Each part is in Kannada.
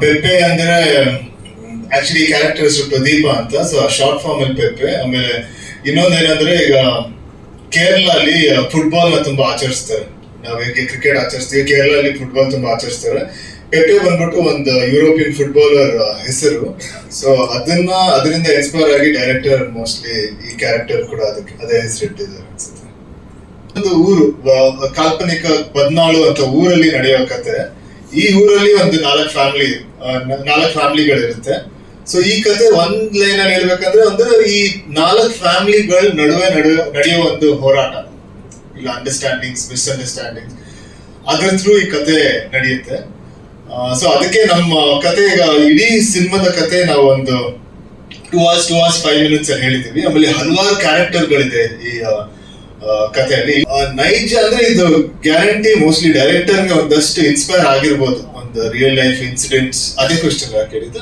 ಪೆಪ್ಪೆ ಅಂದ್ರೆ ಆಕ್ಚುಲಿ ಕ್ಯಾರೆಕ್ಟರ್ ಹೆಸರು ಪ್ರದೀಪ ಅಂತ, ಸೊ ಶಾರ್ಟ್ ಫಾರ್ಮ್ ಅಲ್ಲಿ ಪೆಪ್ಪೆ. ಆಮೇಲೆ ಇನ್ನೊಂದೇನಂದ್ರೆ, ಈಗ ಕೇರಳ ಅಲ್ಲಿ ಫುಟ್ಬಾಲ್ ನ ತುಂಬಾ ಆಚರಿಸ್ತಾರೆ. ನಾವು ಹೇಗೆ ಕ್ರಿಕೆಟ್ ಆಚರಿಸ್ತೀವಿ, ಕೇರಳ ಅಲ್ಲಿ ಫುಟ್ಬಾಲ್ ತುಂಬಾ ಆಚರಿಸ್ತಾರೆ. ಪೆಪ್ಪೆ ಬಂದ್ಬಿಟ್ಟು ಒಂದು ಯುರೋಪಿಯನ್ ಫುಟ್ಬಾಲರ್ ಹೆಸರು. ಸೊ ಅದರಿಂದ ಇನ್ಸ್ಪೈರ್ ಆಗಿ ಡೈರೆಕ್ಟರ್ ಮೋಸ್ಟ್ಲಿ ಈ ಕ್ಯಾರೆಕ್ಟರ್ ಕೂಡ ಅದಕ್ಕೆ ಅದೇ ಹೆಸರು ಇಟ್ಟಿದ್ದಾರೆ ಅನ್ಸುತ್ತೆ. ಒಂದು ಊರು, ಕಾಲ್ಪನಿಕ ಬದ್ನಾಳು ಅಂತ ಊರಲ್ಲಿ ನಡೆಯೋ ಕತೆ. ಈ ಊರಲ್ಲಿ ಒಂದು 4 ಫ್ಯಾಮಿಲಿಗಳಿರುತ್ತೆ. ಸೊ ಈ ಕತೆ ಒಂದ್ ಲೈನ್ ಅಲ್ಲಿ ಹೇಳ್ಬೇಕಂದ್ರೆ, ಈ 4 ಫ್ಯಾಮಿಲಿಗಳ ನಡುವೆ ನಡೆಯೋ ಒಂದು ಹೋರಾಟ, ಇಲ್ಲ ಅಂಡರ್ಸ್ಟ್ಯಾಂಡಿಂಗ್ಸ್, ಮಿಸ್ಅಂಡರ್ಸ್ಟ್ಯಾಂಡಿಂಗ್ಸ್, ಅದ್ರ ಥ್ರೂ ಈ ಕತೆ ನಡೆಯುತ್ತೆ. ಸೊ ಅದಕ್ಕೆ ನಮ್ಮ ಕತೆ, ಈಗ ಇಡೀ ಸಿನಿಮಾದ ಕತೆ ನಾವು ಒಂದು 2 hours 5 minutes ಅಲ್ಲಿ ಹೇಳಿದೀವಿ. ಆಮೇಲೆ ಹಲವಾರು ಕ್ಯಾರೆಕ್ಟರ್ಗಳಿದೆ ಈ ಕಥೆಯಲ್ಲಿ. ನೈಜ ಅಂದ್ರೆ ಇದು ಗ್ಯಾರಂಟಿ ಮೋಸ್ಟ್ಲಿ ಡೈರೆಕ್ಟರ್ಗೆ ಒಂದಷ್ಟು ಇನ್ಸ್ಪೈರ್ ಆಗಿರ್ಬೋದು. ಒಂದು ರಿಯಲ್ ಲೈಫ್ ಇನ್ಸಿಡೆಂಟ್ಸ್, ಅದೇ ಕ್ವಶನ್ ಕೇಳಿದ್ದು,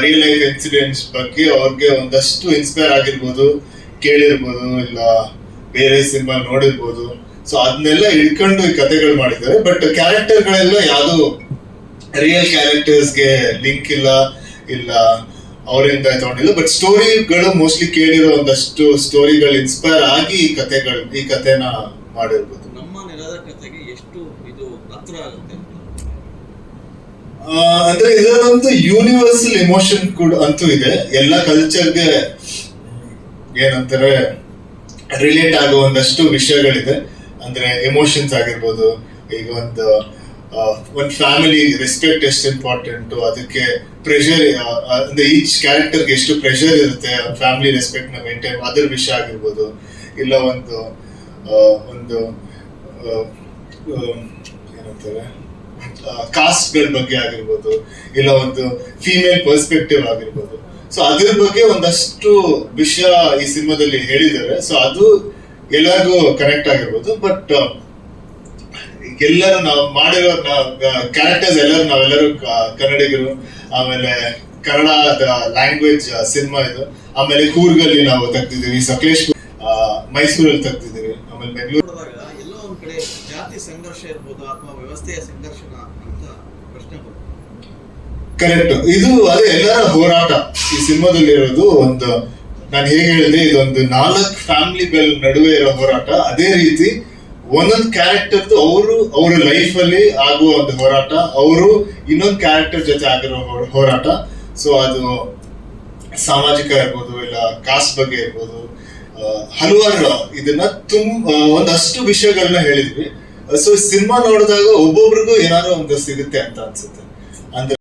ರಿಯಲ್ ಲೈಫ್ ಇನ್ಸಿಡೆಂಟ್ಸ್ ಬಗ್ಗೆ ಅವ್ರಿಗೆ ಒಂದಷ್ಟು ಇನ್ಸ್ಪೈರ್ ಆಗಿರ್ಬೋದು, ಕೇಳಿರ್ಬೋದು, ಇಲ್ಲ ಬೇರೆ ಸಿನಿಮಾ ನೋಡಿರ್ಬೋದು. ಸೊ ಅದನ್ನೆಲ್ಲ ಇಟ್ಕೊಂಡು ಈ ಕಥೆಗಳು ಮಾಡಿದ್ದಾರೆ. ಬಟ್ ಕ್ಯಾರೆಕ್ಟರ್ಗಳೆಲ್ಲ ಯಾವುದು ರಿಯಲ್ ಕ್ಯಾರೆಕ್ಟರ್ಸ್ಗೆ ಲಿಂಕ್ ಇಲ್ಲ ಅವರಿಂದ ತಗೊಂಡಿಲ್ಲ. ಬಟ್ ಸ್ಟೋರಿಗಳು ಮೋಸ್ಟ್ಲಿ ಕೇಳಿರೋ ಒಂದಷ್ಟು ಸ್ಟೋರಿಗಳು ಇನ್ಸ್ಪೈರ್ ಆಗಿ ಈ ಕಥೆನ ಮಾಡಿರ್ಬೋದು. ನಮ್ಮ ನೆಲದ ಕಥೆಗೆ ಎಷ್ಟು ಇದು ಹತ್ರ ಆಗುತ್ತೆ ಅಂದ್ರೆ ಇದರೊಂದು ಯೂನಿವರ್ಸಲ್ ಇಮೋಷನ್ ಕೂಡ ಅಂತೂ ಇದೆ. ಎಲ್ಲ ಕಲ್ಚರ್ಗೆ ಏನಂತಾರೆ ರಿಲೇಟ್ ಆಗೋ ಒಂದಷ್ಟು ವಿಷಯಗಳಿದೆ. ಅಂದ್ರೆ ಎಮೋಷನ್ಸ್ ಆಗಿರ್ಬೋದು. ಈಗ ಒಂದು ಫ್ಯಾಮಿಲಿ ರೆಸ್ಪೆಕ್ಟ್ ಎಷ್ಟು ಇಂಪಾರ್ಟೆಂಟ್, ಅದಕ್ಕೆ ಪ್ರೆಷರ್, ಅಂದ್ರೆ ಈಚ್ ಕ್ಯಾರೆಕ್ಟರ್ಗೆ ಎಷ್ಟು ಪ್ರೆಷರ್ ಇರುತ್ತೆ ಫ್ಯಾಮಿಲಿ ರೆಸ್ಪೆಕ್ಟ್ ನ ಮೇಂಟೈನ್, ಅದ್ರ ವಿಷಯ ಆಗಿರ್ಬೋದು. ಇಲ್ಲ ಒಂದು ಏನಂತಾರೆ ಕಾಸ್ಟ್ ಗಳ ಬಗ್ಗೆ ಆಗಿರ್ಬೋದು, ಇಲ್ಲ ಒಂದು ಫೀಮೇಲ್ ಪರ್ಸ್ಪೆಕ್ಟಿವ್ ಆಗಿರ್ಬೋದು. ಸೊ ಅದ್ರ ಬಗ್ಗೆ ಒಂದಷ್ಟು ವಿಷಯ ಈ ಸಿನಿಮಾದಲ್ಲಿ ಹೇಳಿದ್ದಾರೆ. ಸೊ ಅದು ಎಲ್ಲರಿಗೂ ಕನೆಕ್ಟ್ ಆಗಿರ್ಬೋದು. ಬಟ್ ಎಲ್ಲರೂ ನಾವು ಮಾಡಿರೋ ಕ್ಯಾರೆಕ್ಟರ್ಸ್ ನಾವೆಲ್ಲರೂ ಕನ್ನಡಿಗರು. ಆಮೇಲೆ ಕನ್ನಡದ ಲ್ಯಾಂಗ್ವೇಜ್ ಸಿನಿಮಾ ಇದು. ಆಮೇಲೆ ಕೂರ್ಗಲ್ಲಿ ನಾವು ತೆಗ್ದಿದ್ದೀವಿ, ಸಕಲೇಶ್ಪುರ, ಮೈಸೂರಲ್ಲಿ ತೆಗ್ದಿದ್ದೀವಿ, ಆಮೇಲೆ ಬೆಂಗಳೂರು. ಎಲ್ಲೋ ಒಂದ್ ಕಡೆ ಜಾತಿ ಸಂಘರ್ಷ ಇರ್ಬೋದು ಅಥವಾ ವ್ಯವಸ್ಥೆಯ ಸಂಘರ್ಷಣ ಅಂತ ಪ್ರಶ್ನೆ ಬರುತ್ತೆ. ಕರೆಕ್ಟ್. ಇದು ಅದೇ ಎಲ್ಲರ ಹೋರಾಟ ಈ ಸಿನಿಮಾದಲ್ಲಿ ಇರೋದು. ನಾನು ಹೇಗೆ ಹೇಳಿದೆ, ಇದೊಂದು 4 ಫ್ಯಾಮಿಲಿಗಳ ನಡುವೆ ಇರೋ ಹೋರಾಟ. ಅದೇ ರೀತಿ ಒಂದೊಂದು ಕ್ಯಾರೆಕ್ಟರ್ದು ಅವ್ರ ಲೈಫ್ ಅಲ್ಲಿ ಆಗುವ ಒಂದು ಹೋರಾಟ, ಅವರು ಇನ್ನೊಂದು ಕ್ಯಾರೆಕ್ಟರ್ ಜೊತೆ ಆಗಿರೋ ಹೋರಾಟ. ಸೊ ಅದು ಸಾಮಾಜಿಕ ಇರ್ಬೋದು, ಇಲ್ಲ ಕಾಸ್ಟ್ ಬಗ್ಗೆ ಇರ್ಬೋದು, ಹಲವಾರು ಇದನ್ನ ಒಂದಷ್ಟು ವಿಷಯಗಳನ್ನ ಹೇಳಿದ್ವಿ. ಸೊ ಸಿನಿಮಾ ನೋಡಿದಾಗ ಒಬ್ಬೊಬ್ರಿಗೂ ಏನಾದ್ರು ಒಂದು ಸಿಗುತ್ತೆ ಅಂತ ಅನ್ಸುತ್ತೆ. ಅಂದ್ರೆ